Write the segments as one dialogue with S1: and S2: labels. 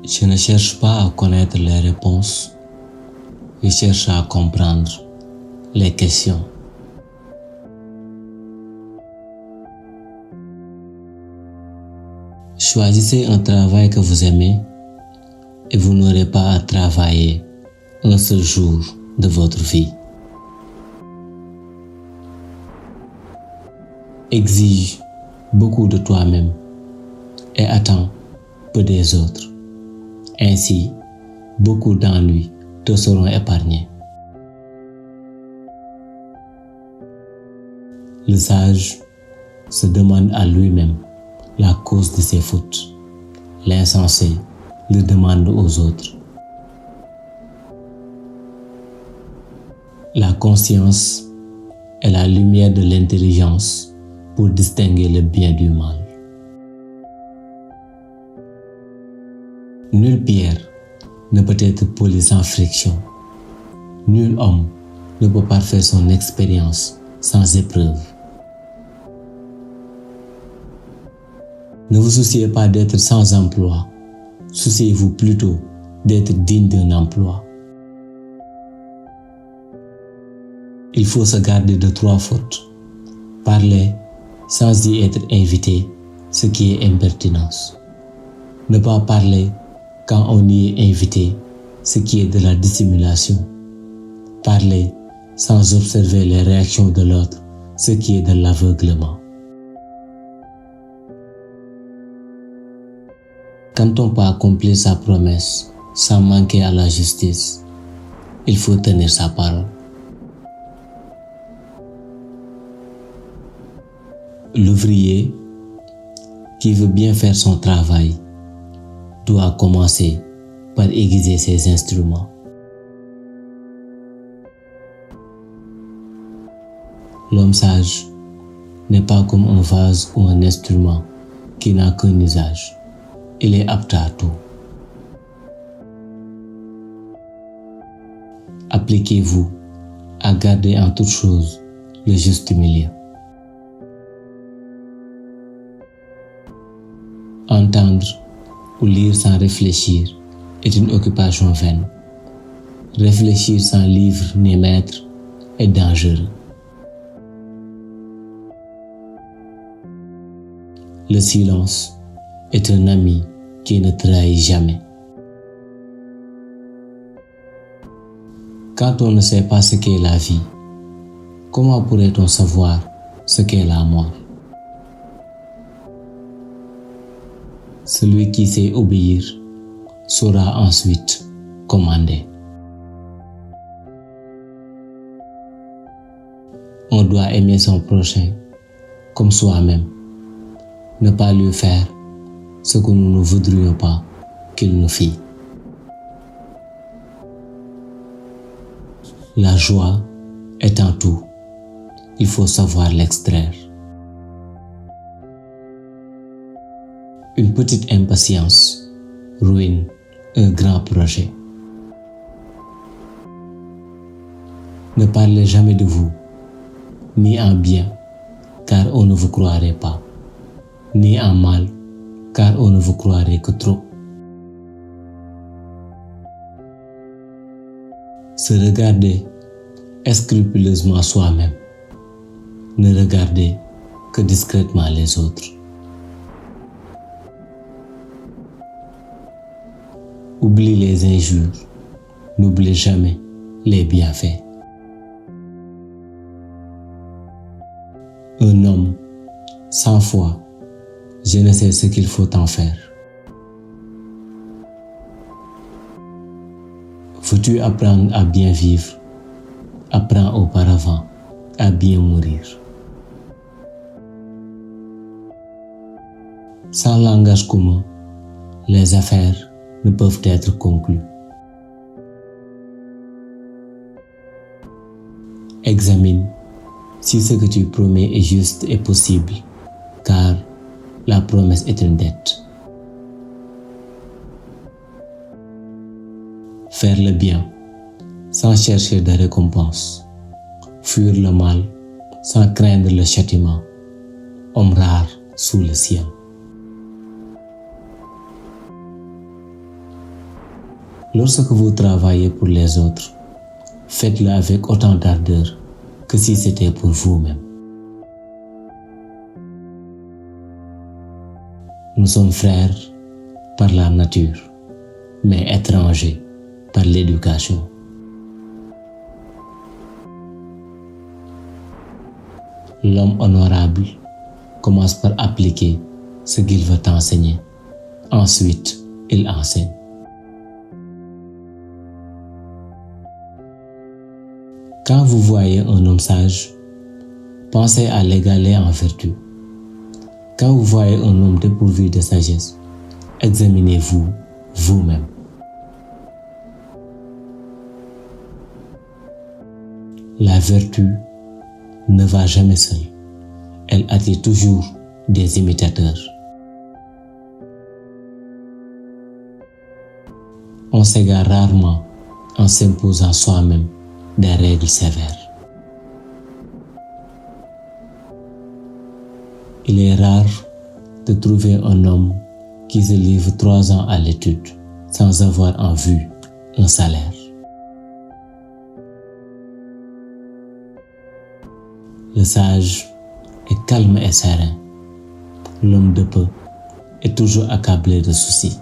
S1: Je ne cherche pas à connaître les réponses, je cherche à comprendre les questions. Choisissez un travail que vous aimez et vous n'aurez pas à travailler un seul jour de votre vie. Exige beaucoup de toi-même et attends peu des autres. Ainsi, beaucoup d'ennuis te seront épargnés. Le sage se demande à lui-même la cause de ses fautes. L'insensé le demande aux autres. La conscience est la lumière de l'intelligence pour distinguer le bien du mal. Nulle pierre ne peut être polie sans friction. Nul homme ne peut parfaire son expérience sans épreuve. Ne vous souciez pas d'être sans emploi, souciez-vous plutôt d'être digne d'un emploi. Il faut se garder de 3 fautes. Parler sans y être invité, ce qui est impertinence. Ne pas parler quand on y est invité, ce qui est de la dissimulation. Parler sans observer les réactions de l'autre, ce qui est de l'aveuglement. Quand on peut accomplir sa promesse sans manquer à la justice, il faut tenir sa parole. L'ouvrier qui veut bien faire son travail doit commencer par aiguiser ses instruments. L'homme sage n'est pas comme un vase ou un instrument qui n'a qu'un usage. Il est apte à tout. Appliquez-vous à garder en toute chose le juste milieu. Entendre ou lire sans réfléchir est une occupation vaine. Réfléchir sans livre ni maître est dangereux. Le silence est un ami qui ne trahit jamais. Quand on ne sait pas ce qu'est la vie, comment pourrait-on savoir ce qu'est la mort? Celui qui sait obéir saura ensuite commander. On doit aimer son prochain comme soi-même, ne pas lui faire ce que nous ne voudrions pas qu'il nous fît. La joie est en tout, il faut savoir l'extraire. Une petite impatience ruine un grand projet. Ne parlez jamais de vous, ni en bien, car on ne vous croirait pas, ni en mal, car on ne vous croirait que trop. Se regarder scrupuleusement soi-même, ne regarder que discrètement les autres. Oublie les injures, n'oublie jamais les bienfaits. Un homme sans foi, je ne sais ce qu'il faut en faire. Veux-tu apprendre à bien vivre? Apprends auparavant à bien mourir. Sans langage commun, les affaires ne peuvent être conclues. Examine si ce que tu promets est juste et possible, car la promesse est une dette. Faire le bien sans chercher de récompense, fuir le mal sans craindre le châtiment, homme rare sous le ciel. Lorsque vous travaillez pour les autres, faites-le avec autant d'ardeur que si c'était pour vous-même. Nous sommes frères par la nature, mais étrangers par l'éducation. L'homme honorable commence par appliquer ce qu'il veut enseigner. Ensuite, il enseigne. Quand vous voyez un homme sage, pensez à l'égaler en vertu. Quand vous voyez un homme dépourvu de sagesse, examinez-vous vous-même. La vertu ne va jamais seule. Elle attire toujours des imitateurs. On s'égare rarement en s'imposant soi-même des règles sévères. Il est rare de trouver un homme qui se livre 3 ans à l'étude sans avoir en vue un salaire. Le sage est calme et serein. L'homme de peu est toujours accablé de soucis.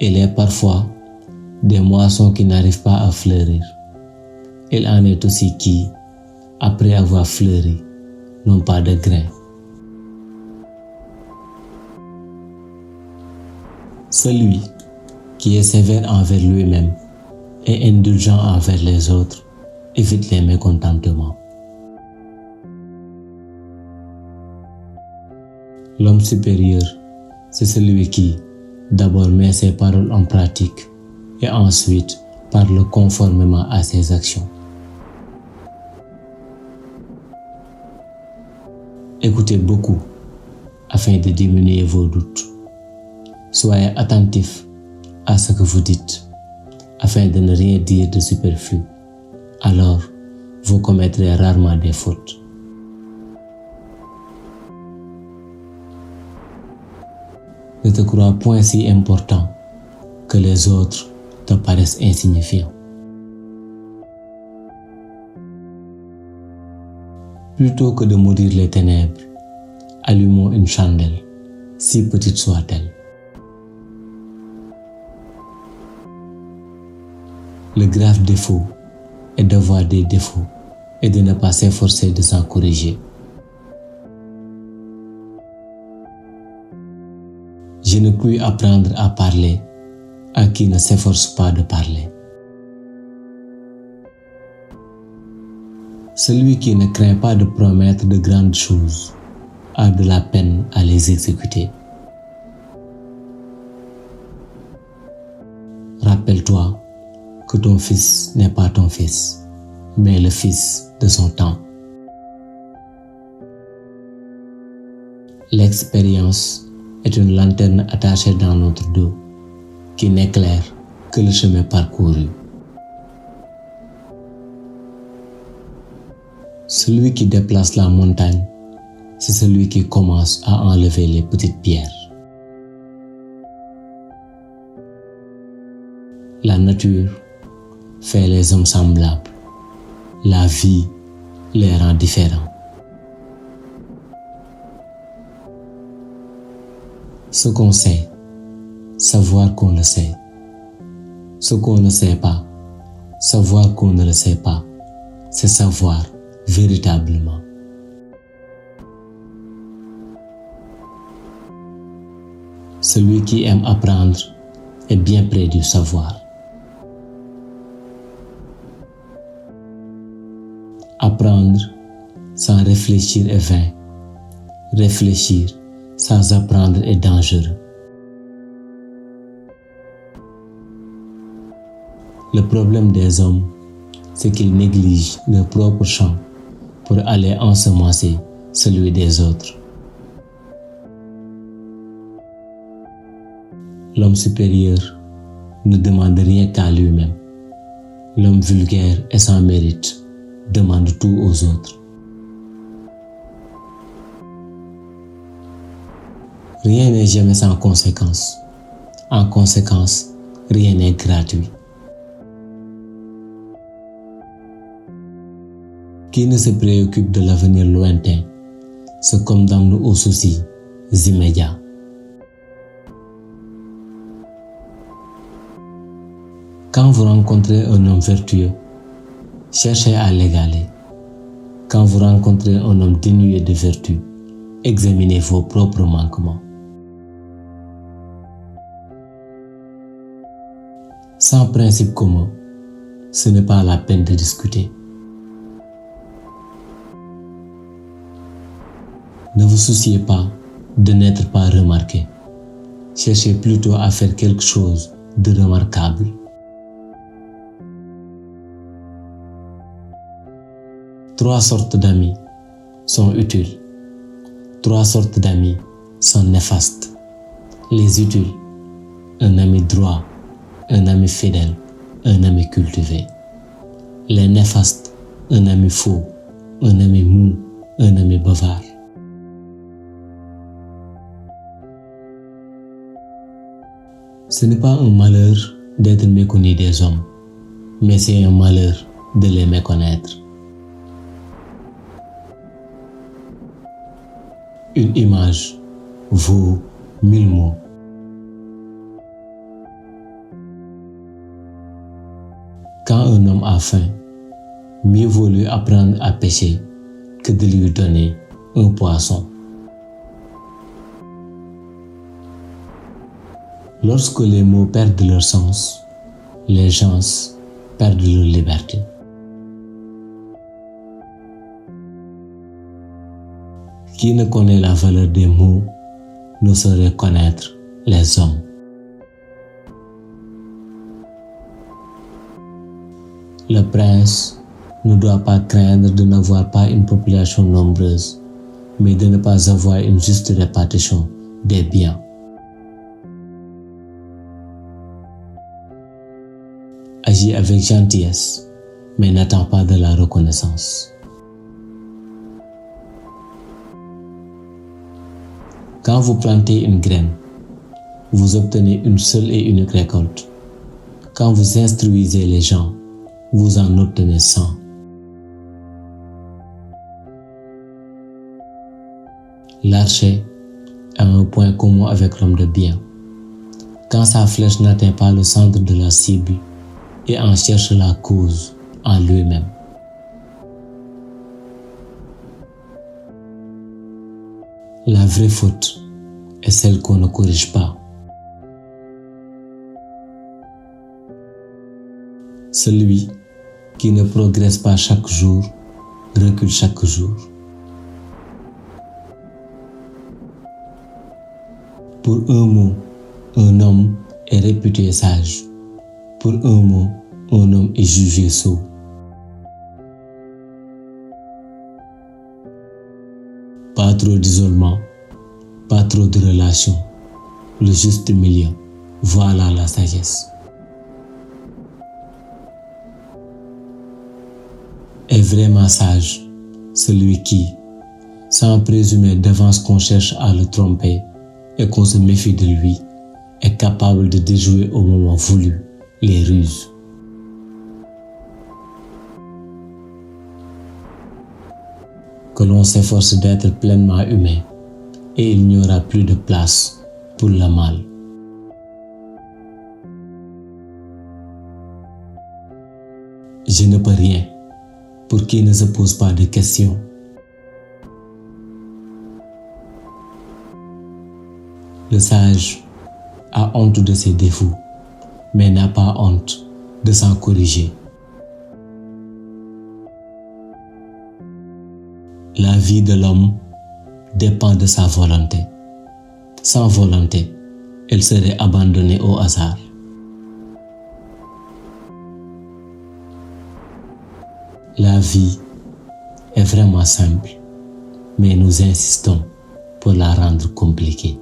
S1: Il y a parfois des moissons qui n'arrivent pas à fleurir. Il en est aussi qui, après avoir fleuri, n'ont pas de grains. Celui qui est sévère envers lui-même et indulgent envers les autres évite les mécontentements. L'homme supérieur, c'est celui qui, d'abord met ses paroles en pratique et ensuite parle conformément à ses actions. Écoutez beaucoup afin de diminuer vos doutes. Soyez attentifs à ce que vous dites afin de ne rien dire de superflu. Alors, vous commettrez rarement des fautes. Ne te crois point si important que les autres te paraissent insignifiants. Plutôt que de maudire les ténèbres, allumons une chandelle, si petite soit-elle. Le grave défaut est d'avoir des défauts et de ne pas s'efforcer de s'en corriger. Je ne puis apprendre à parler à qui ne s'efforce pas de parler. Celui qui ne craint pas de promettre de grandes choses a de la peine à les exécuter. Rappelle-toi que ton fils n'est pas ton fils, mais le fils de son temps. L'expérience est une lanterne attachée dans notre dos qui n'éclaire que le chemin parcouru. Celui qui déplace la montagne, c'est celui qui commence à enlever les petites pierres. La nature fait les hommes semblables. La vie les rend différents. Ce qu'on sait, savoir qu'on le sait. Ce qu'on ne sait pas, savoir qu'on ne le sait pas, c'est savoir véritablement. Celui qui aime apprendre est bien près du savoir. Apprendre sans réfléchir est vain. Réfléchir sans apprendre est dangereux. Le problème des hommes, c'est qu'ils négligent leur propre champ pour aller ensemencer celui des autres. L'homme supérieur ne demande rien qu'à lui-même. L'homme vulgaire et sans mérite demande tout aux autres. Rien n'est jamais sans conséquence. En conséquence, rien n'est gratuit. Qui ne se préoccupe de l'avenir lointain se condamne aux soucis immédiats. Quand vous rencontrez un homme vertueux, cherchez à l'égaler. Quand vous rencontrez un homme dénué de vertu, examinez vos propres manquements. Sans principe commun, ce n'est pas la peine de discuter. Ne vous souciez pas de n'être pas remarqué. Cherchez plutôt à faire quelque chose de remarquable. Trois sortes d'amis sont utiles. Trois sortes d'amis sont néfastes. Les utiles, un ami droit, un ami fidèle, un ami cultivé. Les néfastes, un ami faux, un ami mou, un ami bavard. Ce n'est pas un malheur d'être méconnu des hommes, mais c'est un malheur de les méconnaître. Une image vaut 1000 mots. Quand un homme a faim, mieux vaut lui apprendre à pêcher que de lui donner un poisson. Lorsque les mots perdent leur sens, les gens perdent leur liberté. Qui ne connaît la valeur des mots ne saurait connaître les hommes. Le prince ne doit pas craindre de n'avoir pas une population nombreuse, mais de ne pas avoir une juste répartition des biens. Agis avec gentillesse, mais n'attends pas de la reconnaissance. Quand vous plantez une graine, vous obtenez une seule et unique récolte. Quand vous instruisez les gens, vous en obtenez 100. L'archer a un point commun avec l'homme de bien. Quand sa flèche n'atteint pas le centre de la cible, et en cherche la cause en lui-même. La vraie faute est celle qu'on ne corrige pas. Celui qui ne progresse pas chaque jour recule chaque jour. Pour un mot, un homme est réputé sage. Pour un mot, un homme est jugé sot. Pas trop d'isolement, pas trop de relations. Le juste milieu, voilà la sagesse. Est vraiment sage celui qui, sans présumer d'avance qu'on cherche à le tromper et qu'on se méfie de lui, est capable de déjouer au moment voulu les ruses. Que l'on s'efforce d'être pleinement humain et il n'y aura plus de place pour le mal. Je ne peux rien pour qui ne se pose pas de questions. Le sage a honte de ses défauts, mais n'a pas honte de s'en corriger. La vie de l'homme dépend de sa volonté. Sans volonté, elle serait abandonnée au hasard. La vie est vraiment simple, mais nous insistons pour la rendre compliquée.